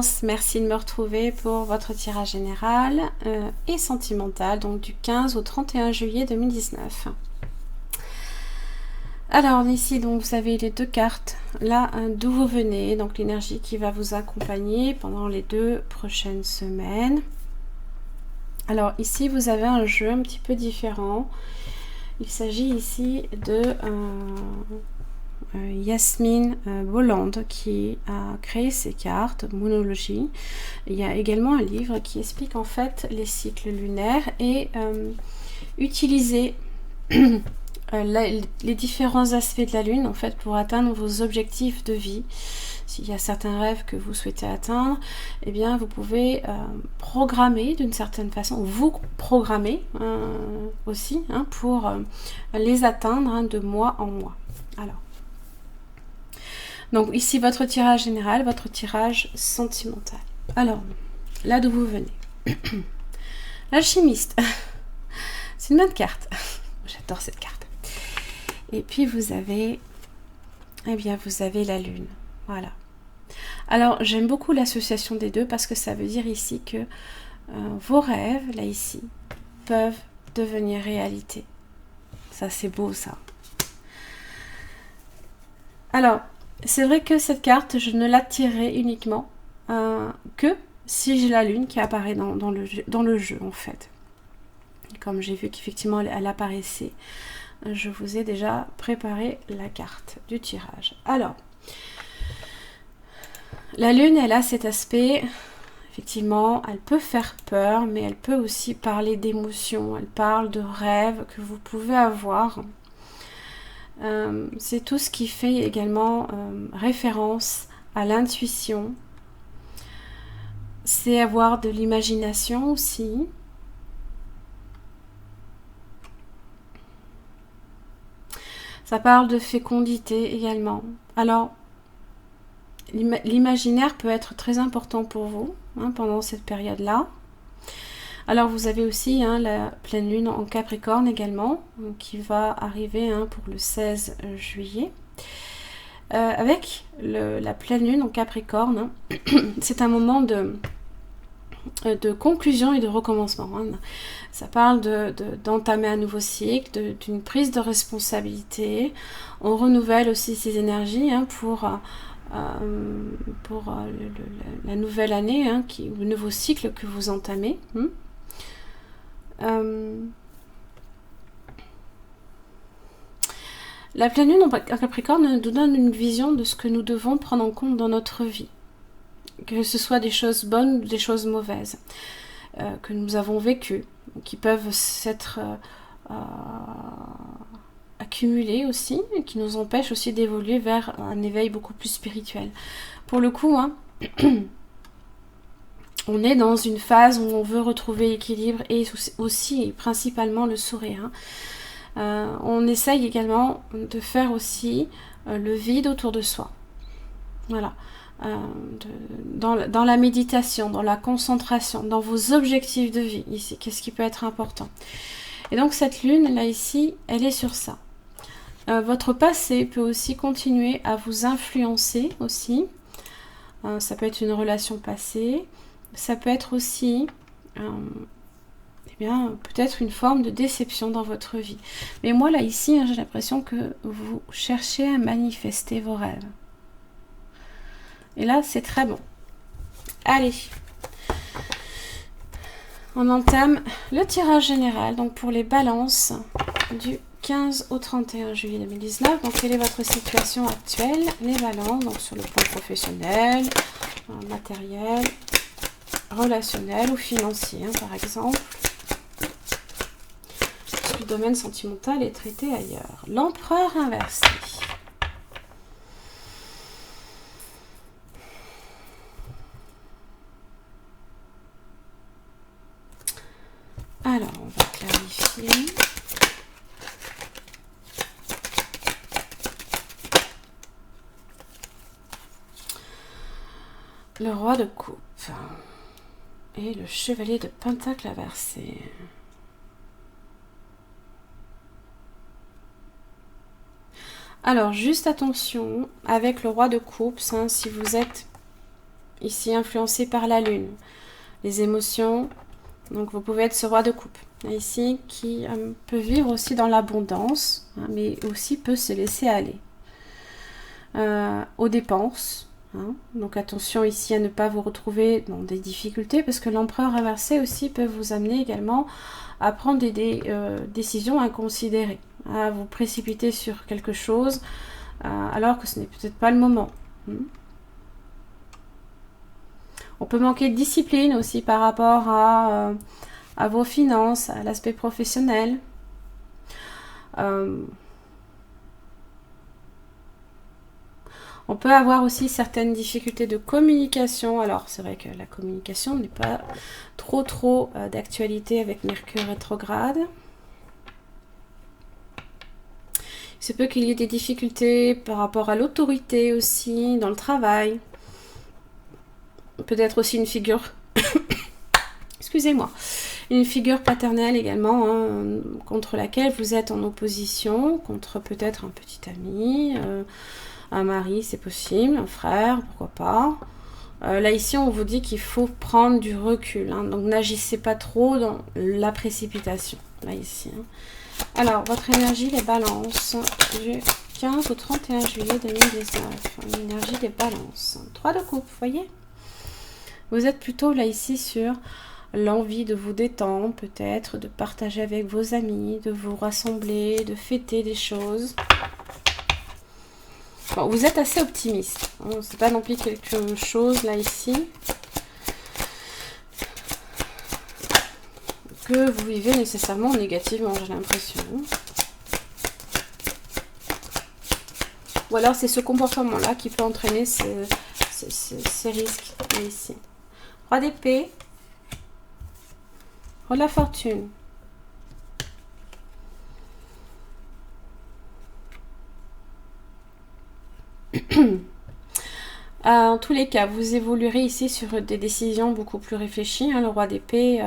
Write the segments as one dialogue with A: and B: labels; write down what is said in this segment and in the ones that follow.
A: Balance, merci de me retrouver pour votre tirage général et sentimental, donc du 15 au 31 juillet 2019. Alors ici, donc vous avez les deux cartes, là d'où vous venez, donc l'énergie qui va vous accompagner pendant les 2 prochaines semaines. Alors ici, vous avez un jeu un petit peu différent. Il s'agit ici de Yasmine Bolland qui a créé ces cartes, Moonologie. Il y a également un livre qui explique en fait les cycles lunaires et utiliser les différents aspects de la Lune en fait pour atteindre vos objectifs de vie. S'il y a certains rêves que vous souhaitez atteindre, eh bien vous pouvez programmer d'une certaine façon, vous programmer aussi pour les atteindre de mois en mois. Alors, donc ici votre tirage général, votre tirage sentimental. Alors, là d'où vous venez. L'alchimiste. C'est une bonne carte. J'adore cette carte. Et puis vous avez, eh bien vous avez la Lune. Voilà. Alors j'aime beaucoup l'association des deux parce que ça veut dire ici que vos rêves, là ici, peuvent devenir réalité. Ça c'est beau ça. Alors, c'est vrai que cette carte, je ne la tirerai uniquement que si j'ai la Lune qui apparaît dans le jeu en fait. Comme j'ai vu qu'effectivement elle apparaissait, je vous ai déjà préparé la carte du tirage. Alors, la Lune, elle a cet aspect, effectivement, elle peut faire peur, mais elle peut aussi parler d'émotions, elle parle de rêves que vous pouvez avoir. C'est tout ce qui fait également référence à l'intuition. C'est avoir de l'imagination aussi. Ça parle de fécondité également. Alors, l'imaginaire peut être très important pour vous pendant cette période-là. Alors, vous avez aussi la pleine lune en Capricorne également, qui va arriver pour le 16 juillet. Avec la pleine lune en Capricorne, c'est un moment de conclusion et de recommencement. Ça parle d'entamer un nouveau cycle, d'une prise de responsabilité. On renouvelle aussi ses énergies pour la nouvelle année, le nouveau cycle que vous entamez. La pleine lune en Capricorne nous donne une vision de ce que nous devons prendre en compte dans notre vie. Que ce soit des choses bonnes ou des choses mauvaises que nous avons vécues, qui peuvent s'être accumulées aussi, et qui nous empêchent aussi d'évoluer vers un éveil beaucoup plus spirituel. Pour le coup, on est dans une phase où on veut retrouver l'équilibre et aussi et principalement le sourire. On essaye également de faire aussi le vide autour de soi. Voilà. Dans la méditation, dans la concentration, dans vos objectifs de vie ici, qu'est-ce qui peut être important. Et donc cette lune là ici, elle est sur ça. Votre passé peut aussi continuer à vous influencer aussi. Ça peut être une relation passée, ça peut être aussi peut-être une forme de déception dans votre vie. Mais moi là ici, j'ai l'impression que vous cherchez à manifester vos rêves. Et là, c'est très bon. Allez. On entame le tirage général. Donc, pour les balances du 15 au 31 juillet 2019. Donc, quelle est votre situation actuelle? Les balances, donc sur le plan professionnel, matériel, relationnel ou financier, par exemple. Le domaine sentimental est traité ailleurs. L'empereur inversé. Alors, on va clarifier. Le roi de coupe et le chevalier de pentacle inversé. Alors, juste attention avec le roi de coupe, si vous êtes ici influencé par la lune. Les émotions, donc vous pouvez être ce roi de coupe, ici, qui peut vivre aussi dans l'abondance, hein, mais aussi peut se laisser aller aux dépenses. Hein. Donc attention ici à ne pas vous retrouver dans des difficultés, parce que l'empereur inversé aussi peut vous amener également à prendre des décisions inconsidérées, à vous précipiter sur quelque chose, alors que ce n'est peut-être pas le moment. On peut manquer de discipline aussi par rapport à vos finances, à l'aspect professionnel. On peut avoir aussi certaines difficultés de communication. Alors, c'est vrai que la communication n'est pas trop d'actualité avec Mercure rétrograde. Il se peut qu'il y ait des difficultés par rapport à l'autorité aussi, dans le travail. Peut-être aussi une figure... Excusez-moi. Une figure paternelle également, hein, contre laquelle vous êtes en opposition, contre peut-être un petit ami, un mari, c'est possible, un frère, pourquoi pas. Là, ici, on vous dit qu'il faut prendre du recul. Hein, donc, n'agissez pas trop dans la précipitation. Là, ici. Hein. Alors, votre énergie, les balances, du 15 au 31 juillet 2019. L'énergie des balances. 3 de coupe, vous voyez? Vous êtes plutôt là, ici, sur l'envie de vous détendre, peut-être, de partager avec vos amis, de vous rassembler, de fêter des choses. Bon, vous êtes assez optimiste. Hein, c'est pas non plus quelque chose, là, ici, que vous vivez nécessairement négativement, j'ai l'impression. Ou alors, c'est ce comportement-là qui peut entraîner ces risques, là, ici. Roi d'épée. Roi de la fortune. En tous les cas, vous évoluerez ici sur des décisions beaucoup plus réfléchies. Hein, le roi d'épée...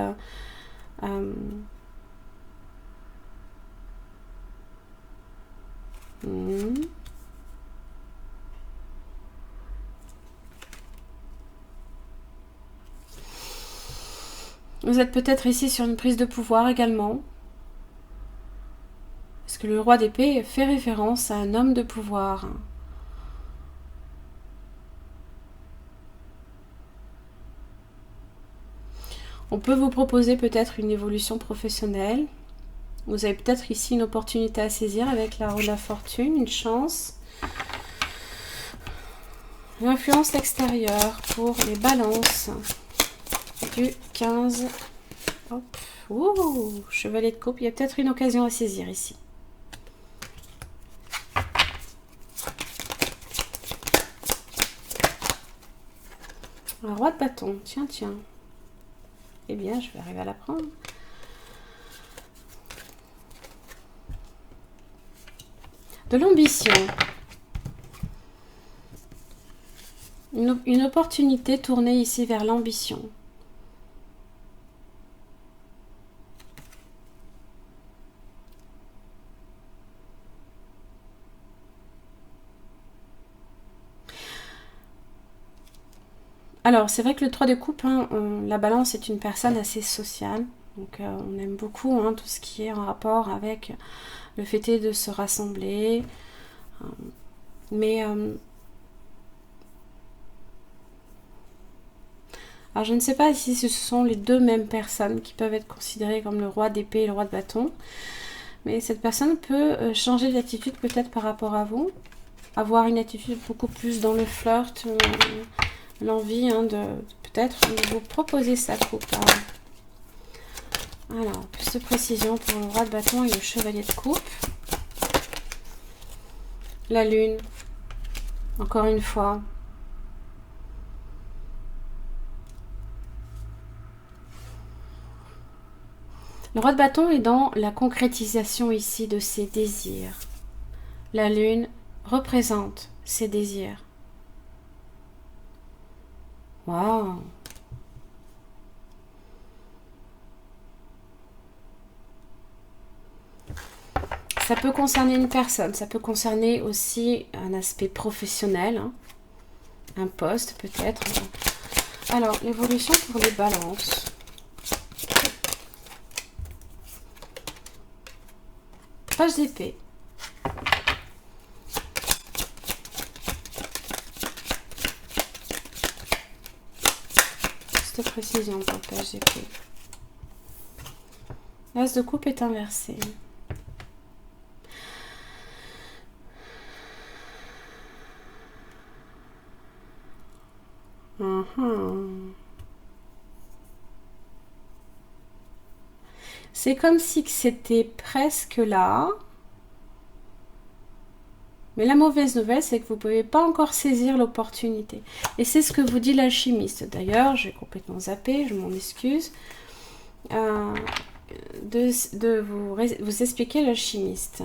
A: Vous êtes peut-être ici sur une prise de pouvoir également. Parce que le roi d'épée fait référence à un homme de pouvoir. On peut vous proposer peut-être une évolution professionnelle. Vous avez peut-être ici une opportunité à saisir avec la roue de la fortune, une chance. L'influence extérieure pour les balances. Du 15. Hop. Ouh, chevalier de coupe. Il y a peut-être une occasion à saisir ici. Un roi de bâton. Tiens. Eh bien, je vais arriver à la prendre. De l'ambition. Une opportunité tournée ici vers l'ambition. Alors, c'est vrai que le 3 de coupe, hein, la balance est une personne assez sociale. Donc, on aime beaucoup hein, tout ce qui est en rapport avec le fait de se rassembler. Alors, je ne sais pas si ce sont les deux mêmes personnes qui peuvent être considérées comme le roi d'épée et le roi de bâton. Mais cette personne peut changer d'attitude peut-être par rapport à vous. Avoir une attitude beaucoup plus dans le flirt, l'envie hein, de peut-être vous proposer sa coupe. Alors, plus de précision pour le roi de bâton et le chevalier de coupe. La lune, encore une fois. Le roi de bâton est dans la concrétisation ici de ses désirs. La lune représente ses désirs. Waouh! Ça peut concerner une personne, ça peut concerner aussi un aspect professionnel, hein, un poste peut-être. Alors, l'évolution pour les balances. Page d'épée. Juste précision pour page d'épée. L'as de coupe est inversé. C'est comme si c'était presque là. Mais la mauvaise nouvelle, c'est que vous ne pouvez pas encore saisir l'opportunité. Et c'est ce que vous dit l'alchimiste. D'ailleurs, j'ai complètement zappé, je m'en excuse. De vous expliquer l'alchimiste.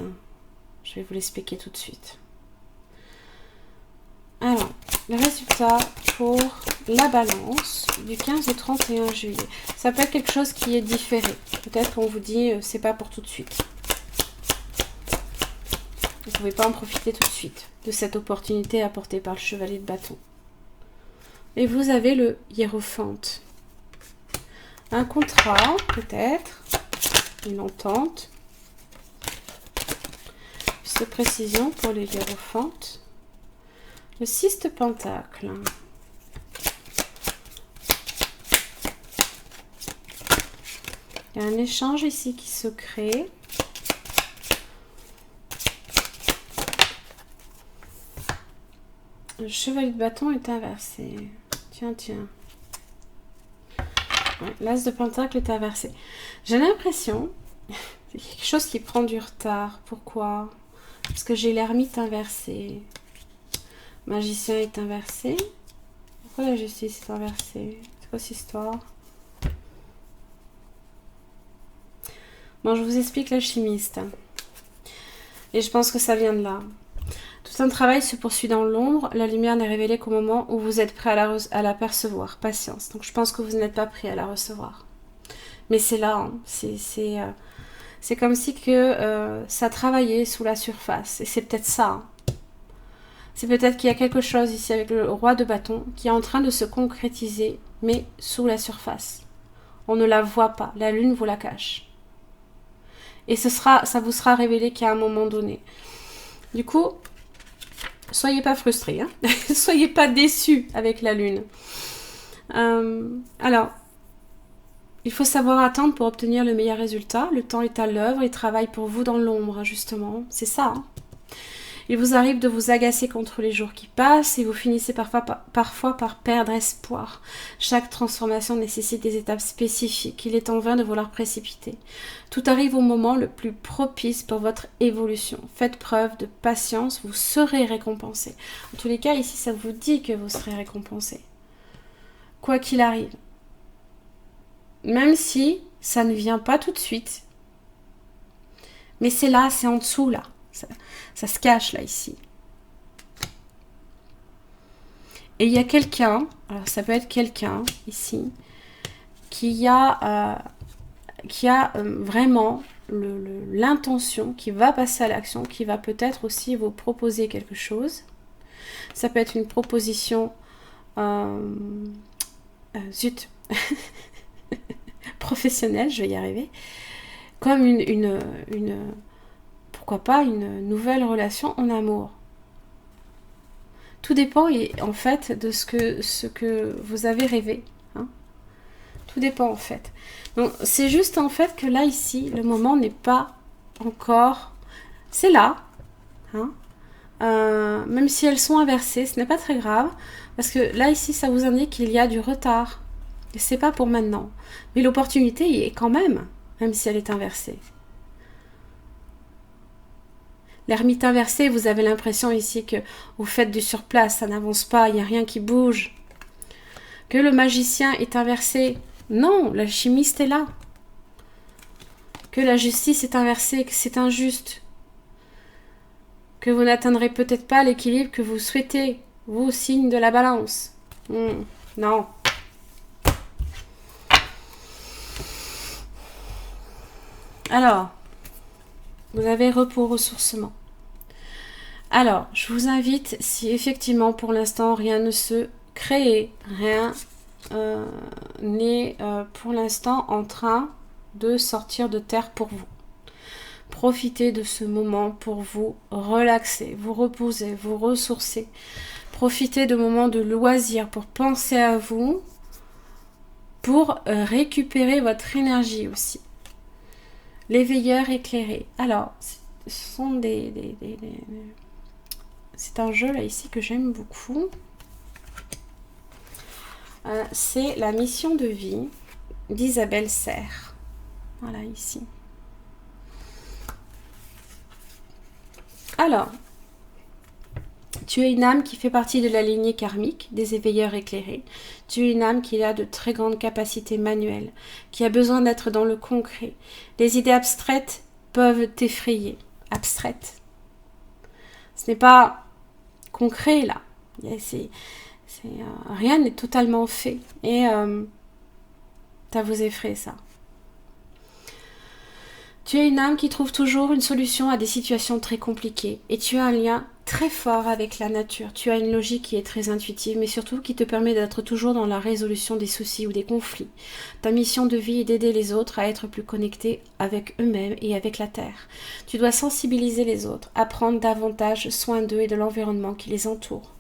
A: Je vais vous l'expliquer tout de suite. Alors, le résultat pour la balance du 15 au 31 juillet. Ça peut être quelque chose qui est différé. Peut-être qu'on vous dit c'est pas pour tout de suite. Vous ne pouvez pas en profiter tout de suite de cette opportunité apportée par le chevalier de bâton. Et vous avez le hiérophante. Un contrat, peut-être. Une entente. Plus de précision pour les hiérophantes. Le 6 de pentacle. Il y a un échange ici qui se crée. Le chevalier de bâton est inversé. Tiens, tiens. Ouais, l'as de pentacle est inversé. J'ai l'impression qu'il y a quelque chose qui prend du retard. Pourquoi? Parce que j'ai l'ermite inversé. Magicien est inversé. Pourquoi la justice est inversée? C'est quoi cette histoire? Bon, je vous explique l'alchimiste. Et je pense que ça vient de là. Tout un travail se poursuit dans l'ombre. La lumière n'est révélée qu'au moment où vous êtes prêt à la percevoir. Patience. Donc je pense que vous n'êtes pas prêt à la recevoir. Mais c'est là. Hein. C'est comme si que ça travaillait sous la surface. Et c'est peut-être ça. Hein. C'est peut-être qu'il y a quelque chose ici avec le roi de bâton qui est en train de se concrétiser, mais sous la surface. On ne la voit pas. La lune vous la cache. Et ça vous sera révélé qu'à un moment donné. Du coup, soyez pas frustrés. Hein. Soyez pas déçus avec la lune. Alors, il faut savoir attendre pour obtenir le meilleur résultat. Le temps est à l'œuvre. Il travaille pour vous dans l'ombre, justement. C'est ça. Hein. Il vous arrive de vous agacer contre les jours qui passent et vous finissez parfois par perdre espoir. Chaque transformation nécessite des étapes spécifiques. Il est en vain de vouloir précipiter. Tout arrive au moment le plus propice pour votre évolution. Faites preuve de patience, vous serez récompensé. En tous les cas, ici, ça vous dit que vous serez récompensé. Quoi qu'il arrive. Même si ça ne vient pas tout de suite. Mais c'est là, c'est en dessous, là. Ça se cache là, ici. Et il y a quelqu'un, alors ça peut être quelqu'un, ici, qui a vraiment l'intention, qui va passer à l'action, qui va peut-être aussi vous proposer quelque chose. Ça peut être une proposition... zut professionnelle, je vais y arriver. Comme pourquoi pas une nouvelle relation en amour. Tout dépend en fait de ce que vous avez rêvé. Hein. Tout dépend en fait. Donc c'est juste en fait que là ici, le moment n'est pas encore... C'est là. Hein. Même si elles sont inversées, ce n'est pas très grave. Parce que là ici, ça vous indique qu'il y a du retard. Et c'est pas pour maintenant. Mais l'opportunité y est quand même si elle est inversée. L'ermite inversé, vous avez l'impression ici que vous faites du surplace, ça n'avance pas, il n'y a rien qui bouge. Que le magicien est inversé, non, l'alchimiste est là. Que la justice est inversée, que c'est injuste. Que vous n'atteindrez peut-être pas l'équilibre que vous souhaitez, vous, signe de la balance. Non. Alors, vous avez repos, ressourcement. Alors, je vous invite, si effectivement pour l'instant rien ne se crée, rien n'est pour l'instant en train de sortir de terre pour vous. Profitez de ce moment pour vous relaxer, vous reposer, vous ressourcer. Profitez de moments de loisirs pour penser à vous, pour récupérer votre énergie aussi. Les veilleurs éclairés. Alors, ce sont c'est un jeu là ici que j'aime beaucoup. C'est la mission de vie d'Isabelle Serre. Voilà, ici. Alors, tu es une âme qui fait partie de la lignée karmique des éveilleurs éclairés. Tu es une âme qui a de très grandes capacités manuelles, qui a besoin d'être dans le concret. Les idées abstraites peuvent t'effrayer. Abstraites. Ce n'est pas concret là. Rien n'est totalement fait. Et ça vous effraie ça. Tu es une âme qui trouve toujours une solution à des situations très compliquées et tu as un lien très fort avec la nature. Tu as une logique qui est très intuitive mais surtout qui te permet d'être toujours dans la résolution des soucis ou des conflits. Ta mission de vie est d'aider les autres à être plus connectés avec eux-mêmes et avec la terre. Tu dois sensibiliser les autres, apprendre davantage soin d'eux et de l'environnement qui les entoure.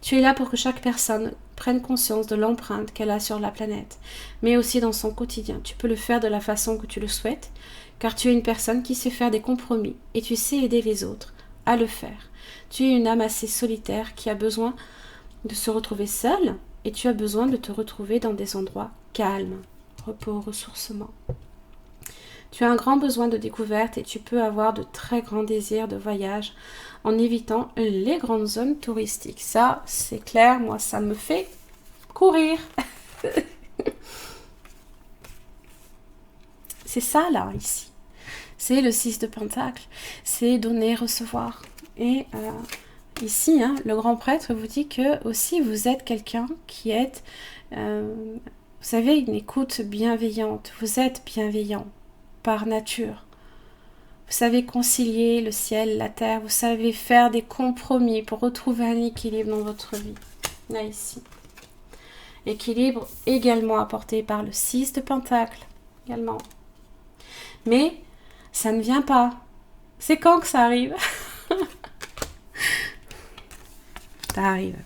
A: Tu es là pour que chaque personne prenne conscience de l'empreinte qu'elle a sur la planète, mais aussi dans son quotidien. Tu peux le faire de la façon que tu le souhaites, car tu es une personne qui sait faire des compromis et tu sais aider les autres à le faire. Tu es une âme assez solitaire qui a besoin de se retrouver seule et tu as besoin de te retrouver dans des endroits calmes, repos, ressourcement. Tu as un grand besoin de découverte et tu peux avoir de très grands désirs de voyage en évitant les grandes zones touristiques. Ça, c'est clair, moi, ça me fait courir. C'est ça, là, ici. C'est le 6 de Pentacle. C'est donner, recevoir. Et ici, hein, le grand prêtre vous dit que aussi vous êtes quelqu'un qui est, vous savez, une écoute bienveillante. Vous êtes bienveillant par nature. Vous savez concilier le ciel, la terre. Vous savez faire des compromis pour retrouver un équilibre dans votre vie. Là, ici. Équilibre également apporté par le 6 de Pentacle. Également. Mais ça ne vient pas. C'est quand que ça arrive? Ça arrive.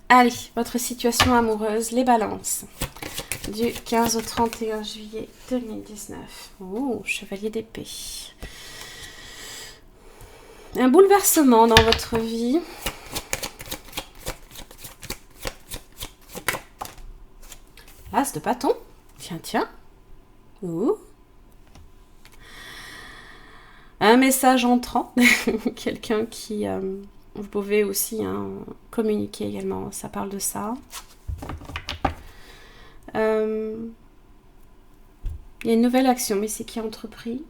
A: Allez, votre situation amoureuse, les balances. Du 15 au 31 juillet 2019. Oh, chevalier d'épée. Un bouleversement dans votre vie. As de bâton. Tiens, tiens. Ouh. Un message entrant. Quelqu'un qui... vous pouvez aussi communiquer également. Ça parle de ça. Il y a une nouvelle action, mais c'est qui a entrepris.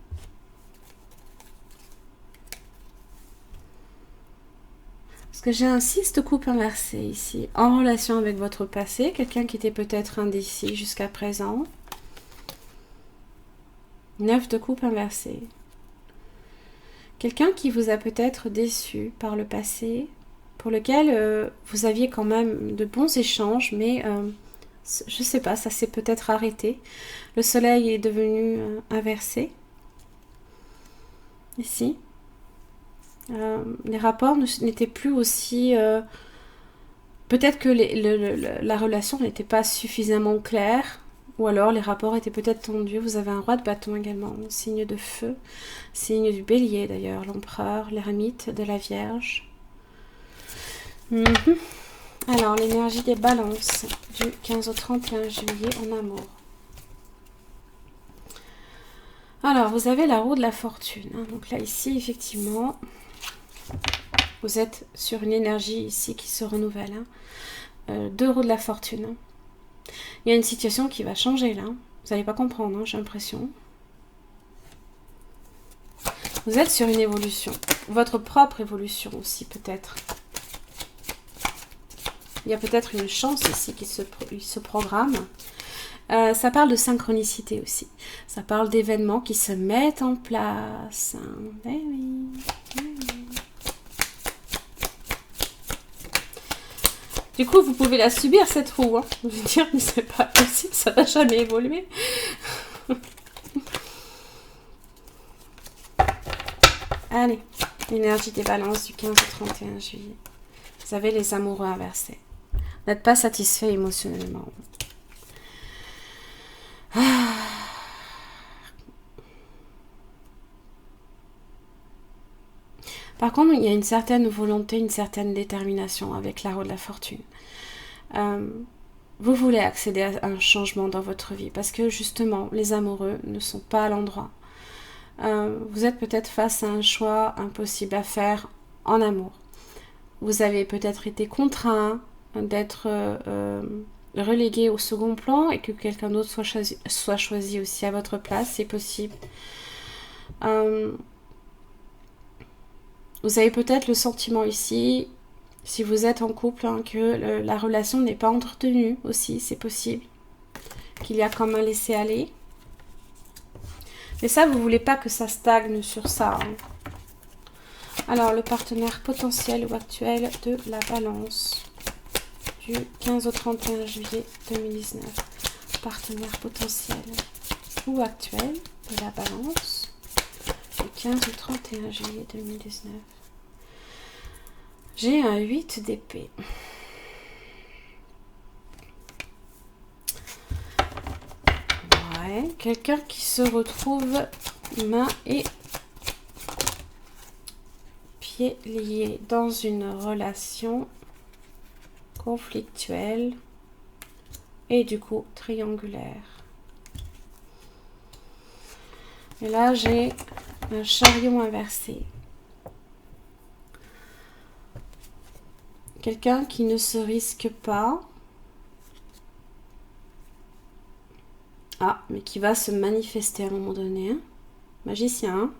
A: Parce que j'ai un 6 de coupe inversé ici, en relation avec votre passé, quelqu'un qui était peut-être indécis jusqu'à présent. 9 de coupe inversé. Quelqu'un qui vous a peut-être déçu par le passé, pour lequel vous aviez quand même de bons échanges, mais je sais pas, ça s'est peut-être arrêté. Le soleil est devenu inversé. Ici. Les rapports n'étaient plus aussi... peut-être que la relation n'était pas suffisamment claire, ou alors les rapports étaient peut-être tendus. Vous avez un roi de bâton également, signe de feu, signe du bélier d'ailleurs, l'empereur, l'ermite, de la Vierge. Alors, l'énergie des balances du 15 au 31 juillet en amour. Alors, vous avez la roue de la fortune. Donc là, ici, effectivement, vous êtes sur une énergie ici qui se renouvelle. 2 roues de la fortune. Il y a une situation qui va changer là. Vous n'allez pas comprendre, j'ai l'impression. Vous êtes sur une évolution. Votre propre évolution aussi, peut-être. Il y a peut-être une chance ici qui se programme. Ça parle de synchronicité aussi. Ça parle d'événements qui se mettent en place. Eh oui, eh oui. Du coup, vous pouvez la subir, cette roue. Hein. Je veux dire, mais c'est pas possible, ça va jamais évoluer. Allez, énergie des balances du 15 au 31 juillet. Vous avez les amoureux inversés. Vous n'êtes pas satisfait émotionnellement. Par contre, il y a une certaine volonté, une certaine détermination avec la roue de la fortune. Vous voulez accéder à un changement dans votre vie parce que justement, les amoureux ne sont pas à l'endroit. Vous êtes peut-être face à un choix impossible à faire en amour. Vous avez peut-être été contraint d'être relégué au second plan et que quelqu'un d'autre soit choisi aussi à votre place, c'est possible. Vous avez peut-être le sentiment ici, si vous êtes en couple, hein, que la relation n'est pas entretenue aussi, c'est possible. Qu'il y a comme un laisser-aller. Mais ça, vous ne voulez pas que ça stagne sur ça. Hein. Alors, le partenaire potentiel ou actuel de la balance du 15 au 31 juillet 2019. Partenaire potentiel ou actuel de la balance du 15 au 31 juillet 2019. J'ai un 8 d'épée. Ouais, quelqu'un qui se retrouve main et pieds liés dans une relation conflictuelle et du coup triangulaire. Et là, j'ai un chariot inversé. Quelqu'un qui ne se risque pas. Ah, mais qui va se manifester à un moment donné. Hein. Magicien. Hein.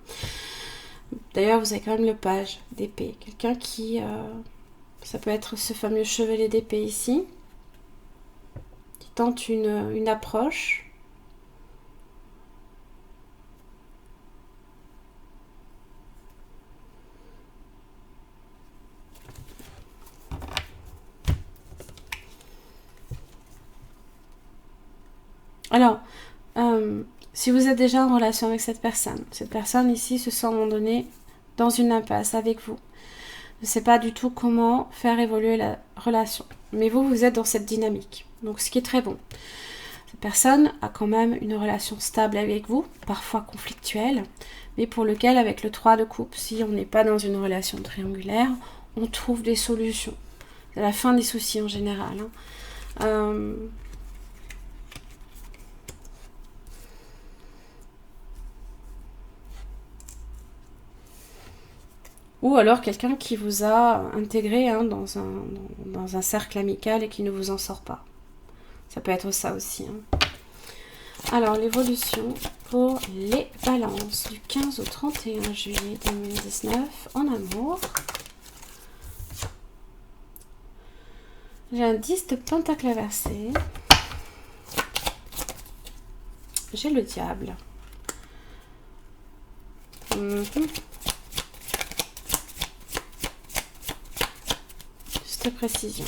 A: D'ailleurs, vous avez quand même le page d'épée. Quelqu'un qui... ça peut être ce fameux chevalet d'épée ici. Qui tente une approche. Alors, si vous êtes déjà en relation avec cette personne ici se sent à un moment donné dans une impasse avec vous. Ne sait pas du tout comment faire évoluer la relation. Mais vous êtes dans cette dynamique. Donc, ce qui est très bon. Cette personne a quand même une relation stable avec vous, parfois conflictuelle, mais pour lequel, avec le 3 de coupe, si on n'est pas dans une relation triangulaire, on trouve des solutions. C'est la fin des soucis en général. Hein. Ou alors quelqu'un qui vous a intégré hein, dans un cercle amical et qui ne vous en sort pas. Ça peut être ça aussi. Hein. Alors, l'évolution pour les balances du 15 au 31 juillet 2019 en amour. J'ai un 10 de pentacle inversé. J'ai le diable. Juste précision.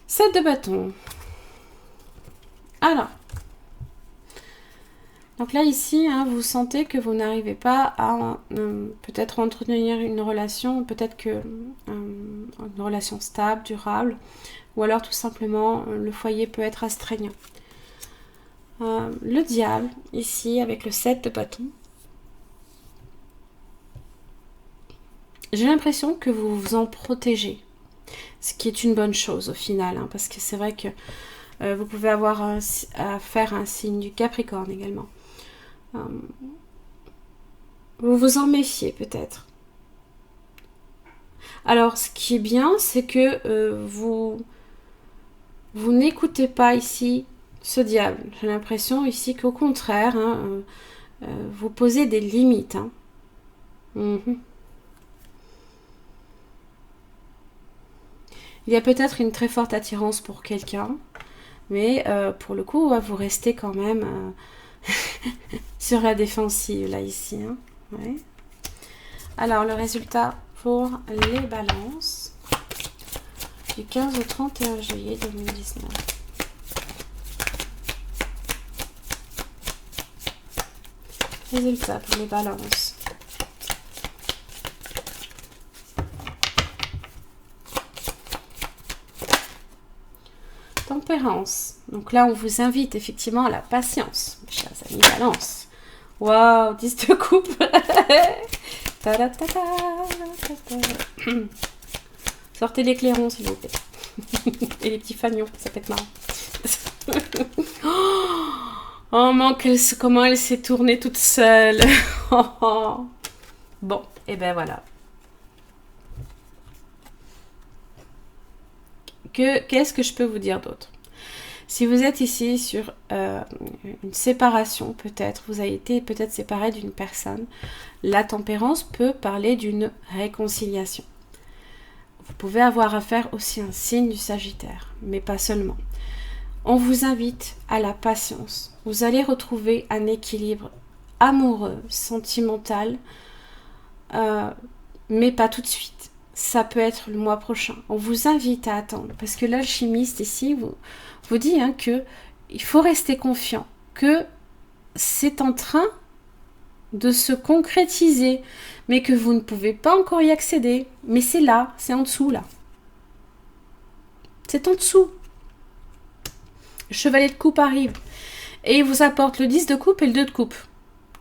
A: Sept de bâton. Alors, donc là ici, hein, vous sentez que vous n'arrivez pas à peut-être entretenir une relation, peut-être que une relation stable, durable, ou alors tout simplement le foyer peut être astreignant. Le diable, ici, avec le 7 de bâton. J'ai l'impression que vous vous en protégez, ce qui est une bonne chose au final, hein, parce que c'est vrai que vous pouvez avoir à faire un signe du Capricorne également. Vous vous en méfiez peut-être. Alors, ce qui est bien, c'est que vous n'écoutez pas ici ce diable. J'ai l'impression ici qu'au contraire, hein, vous posez des limites. Hein. Il y a peut-être une très forte attirance pour quelqu'un, mais pour le coup, vous restez quand même sur la défensive, là, ici. Hein. Ouais. Alors, le résultat pour les balances du 15 au 31 juillet 2019. Résultat pour les balances. Tempérance. Donc là, on vous invite effectivement à la patience, mes chers amis balance. Waouh, 10 de coupe. Sortez l'éclairon, s'il vous plaît. Et les petits fagnons, ça peut être marrant. Oh, comment elle s'est tournée toute seule. Bon, et ben voilà. Qu'est-ce que je peux vous dire d'autre? Si vous êtes ici sur une séparation, peut-être, vous avez été peut-être séparé d'une personne, la tempérance peut parler d'une réconciliation. Vous pouvez avoir affaire aussi à un signe du Sagittaire, mais pas seulement. On vous invite à la patience. Vous allez retrouver un équilibre amoureux, sentimental, mais pas tout de suite. Ça peut être le mois prochain. On vous invite à attendre, parce que l'alchimiste ici vous dit que il faut rester confiant, que c'est en train de se concrétiser, mais que vous ne pouvez pas encore y accéder. Mais c'est là, c'est en dessous là. C'est en dessous. Le chevalier de coupe arrive et il vous apporte le 10 de coupe et le 2 de coupe.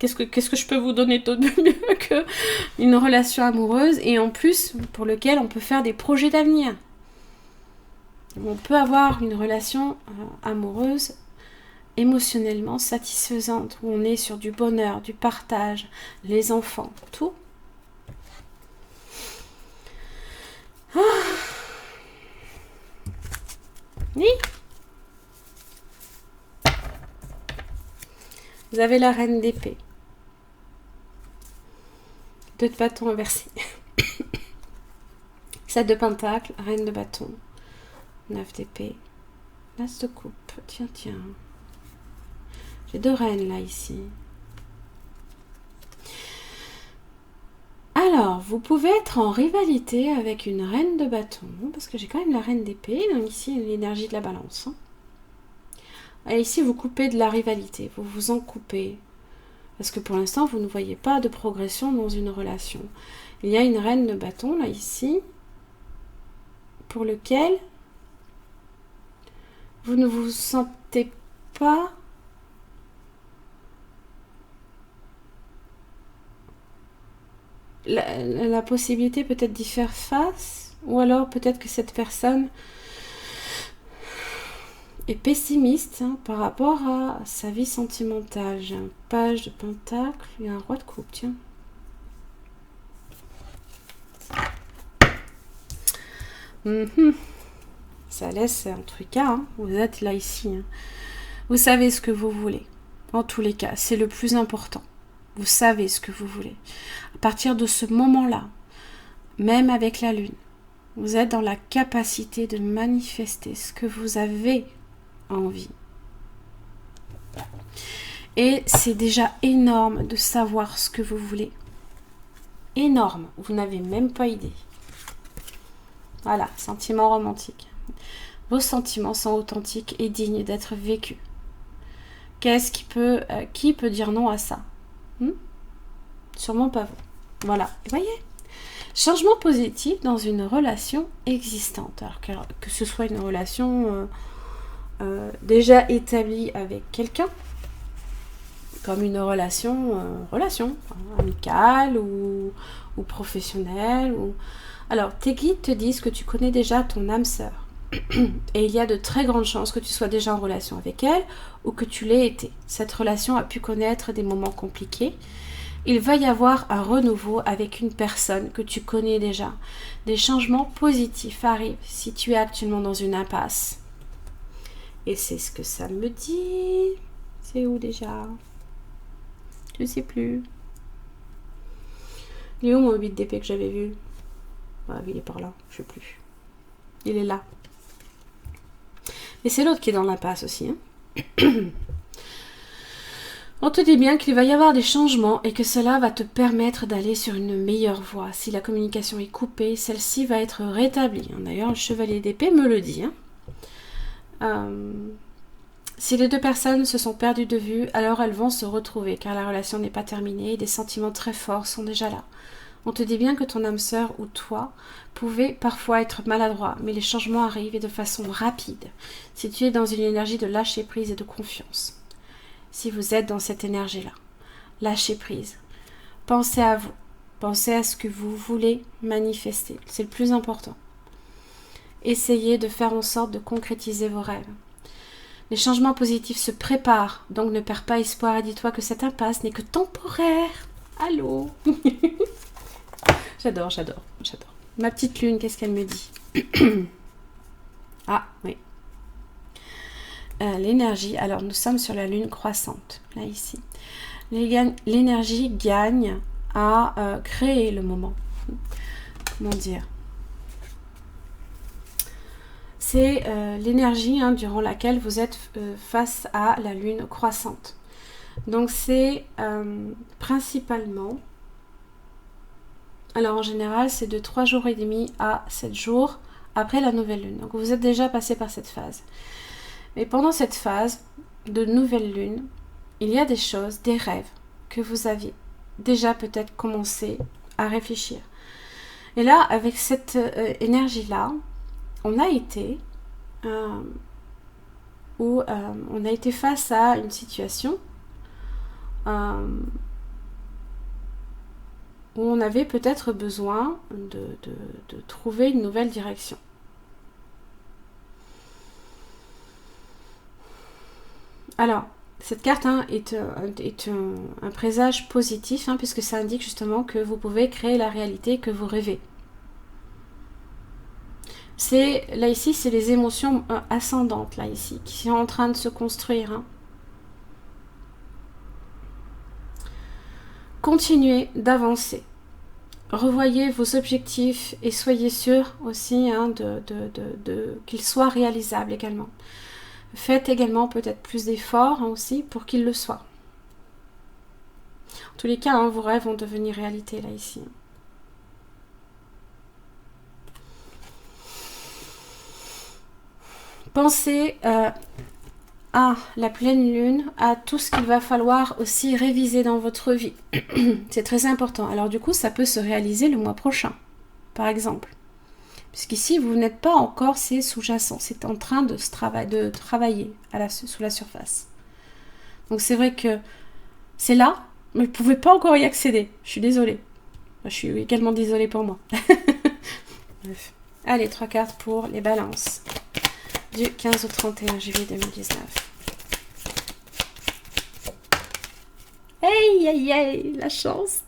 A: Qu'est-ce que je peux vous donner de mieux qu'une relation amoureuse et en plus pour lequel on peut faire des projets d'avenir. On peut avoir une relation amoureuse émotionnellement satisfaisante où on est sur du bonheur, du partage, les enfants, tout. Ah. Oui. Vous avez la reine d'épée. 2 de bâton inversé. 7 de pentacle, reine de bâton. 9 d'épée. L'as de coupe. Tiens. J'ai 2 reines là, ici. Alors, vous pouvez être en rivalité avec une reine de bâton, parce que j'ai quand même la reine d'épée, donc ici, l'énergie de la balance. Et ici, vous coupez de la rivalité, vous vous en coupez. Parce que pour l'instant, vous ne voyez pas de progression dans une relation. Il y a une reine de bâton, là, ici, pour lequel vous ne vous sentez pas la possibilité peut-être d'y faire face, ou alors peut-être que cette personne est pessimiste par rapport à sa vie sentimentale. J'ai un page de pentacle et un roi de coupe, tiens. Ça laisse un truc à, vous êtes là ici. Vous savez ce que vous voulez. En tous les cas, c'est le plus important. Vous savez ce que vous voulez. À partir de ce moment-là, même avec la lune, vous êtes dans la capacité de manifester ce que vous avez envie. Et c'est déjà énorme de savoir ce que vous voulez. Énorme. Vous n'avez même pas idée. Voilà, sentiment romantique. Vos sentiments sont authentiques et dignes d'être vécus. Qui peut dire non à ça? Sûrement pas vous. Voilà, vous voyez? Changement positif dans une relation existante. Alors que ce soit une relation déjà établie avec quelqu'un, comme une relation amicale ou professionnelle. Alors, tes guides te disent que tu connais déjà ton âme sœur. Et il y a de très grandes chances que tu sois déjà en relation avec elle ou que tu l'aies été. Cette relation a pu connaître des moments compliqués. Il va y avoir un renouveau avec une personne que tu connais déjà. Des changements positifs arrivent si tu es actuellement dans une impasse. Et c'est ce que ça me dit. C'est où déjà? Je ne sais plus. Il est où mon 8 d'épée que j'avais vu? Ah, il est par là, je ne sais plus. Il est là. Et c'est l'autre qui est dans l'impasse aussi. Hein. On te dit bien qu'il va y avoir des changements et que cela va te permettre d'aller sur une meilleure voie. Si la communication est coupée, celle-ci va être rétablie. D'ailleurs, le chevalier d'épée me le dit. Si les deux personnes se sont perdues de vue, alors elles vont se retrouver, car la relation n'est pas terminée et des sentiments très forts sont déjà là. On te dit bien que ton âme sœur ou toi pouvez parfois être maladroit, mais les changements arrivent et de façon rapide. Si tu es dans une énergie de lâcher prise et de confiance. Si vous êtes dans cette énergie-là, lâchez prise. Pensez à vous. Pensez à ce que vous voulez manifester. C'est le plus important. Essayez de faire en sorte de concrétiser vos rêves. Les changements positifs se préparent, donc ne perds pas espoir et dis-toi que cette impasse n'est que temporaire. Allô. J'adore. Ma petite lune, qu'est-ce qu'elle me dit? Ah, oui. L'énergie, alors nous sommes sur la lune croissante, là ici. L'énergie gagne à créer le moment. Comment dire? C'est l'énergie durant laquelle vous êtes face à la lune croissante. Donc c'est principalement, alors en général c'est de 3 jours et demi à 7 jours après la nouvelle lune. Donc vous êtes déjà passé par cette phase. Mais pendant cette phase de nouvelle lune, il y a des choses, des rêves que vous aviez déjà peut-être commencé à réfléchir. Et là, avec cette énergie-là, on a été on a été face à une situation où on avait peut-être besoin de trouver une nouvelle direction. Alors, cette carte est un présage positif, puisque ça indique justement que vous pouvez créer la réalité que vous rêvez. Là ici, c'est les émotions ascendantes, là ici, qui sont en train de se construire. Continuez d'avancer. Revoyez vos objectifs et soyez sûr aussi qu'ils soient réalisables également. Faites également peut-être plus d'efforts aussi pour qu'ils le soient. En tous les cas, vos rêves vont devenir réalité là ici. Pensez à la pleine lune, à tout ce qu'il va falloir aussi réviser dans votre vie. C'est très important. Alors du coup, ça peut se réaliser le mois prochain, par exemple. Puisqu'ici, vous n'êtes pas encore, c'est sous-jacent. C'est en train de travailler sous la surface. Donc c'est vrai que c'est là, mais vous ne pouvez pas encore y accéder. Je suis désolée. Je suis également désolée pour moi. Bref. Allez, 3 cartes pour les balances. Du 15 au 31 juillet 2019. Hey, hey, hey, la chance.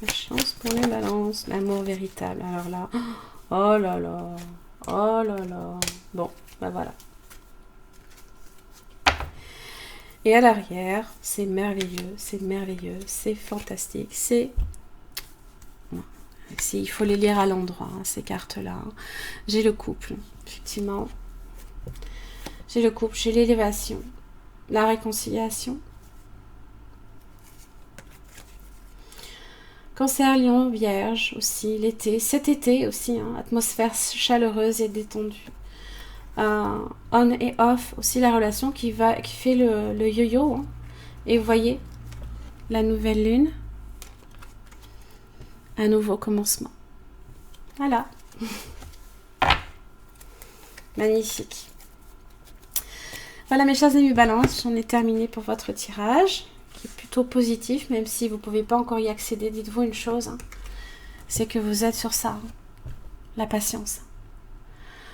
A: La chance pour les balances. L'amour véritable. Alors là, oh là là, oh là là. Bon, ben voilà. Et à l'arrière, c'est merveilleux, c'est fantastique, il faut les lire à l'endroit, ces cartes-là. J'ai le couple, effectivement. J'ai le couple, j'ai l'élévation, la réconciliation. Cancer, Lion, Vierge aussi, l'été. Cet été aussi, atmosphère chaleureuse et détendue. On et off, aussi la relation qui fait le yo-yo. Et vous voyez, la nouvelle lune. Un nouveau commencement. Voilà. Magnifique. Voilà mes chers amis Balance, j'en ai terminé pour votre tirage, qui est plutôt positif, même si vous ne pouvez pas encore y accéder. Dites-vous une chose, c'est que vous êtes sur ça, la patience.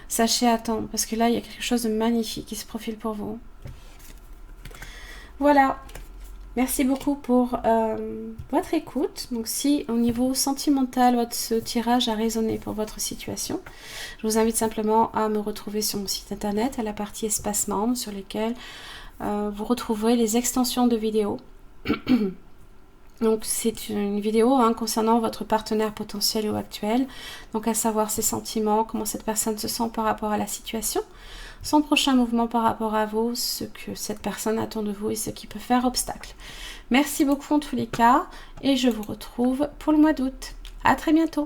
A: Sachez attendre, parce que là, il y a quelque chose de magnifique qui se profile pour vous. Voilà. Merci beaucoup pour votre écoute. Donc si au niveau sentimental, ce tirage a résonné pour votre situation, je vous invite simplement à me retrouver sur mon site internet, à la partie espace membres, sur lesquels vous retrouverez les extensions de vidéos. Donc c'est une vidéo concernant votre partenaire potentiel ou actuel, donc à savoir ses sentiments, comment cette personne se sent par rapport à la situation, son prochain mouvement par rapport à vous, ce que cette personne attend de vous et ce qui peut faire obstacle. Merci beaucoup en tous les cas et je vous retrouve pour le mois d'août. À très bientôt.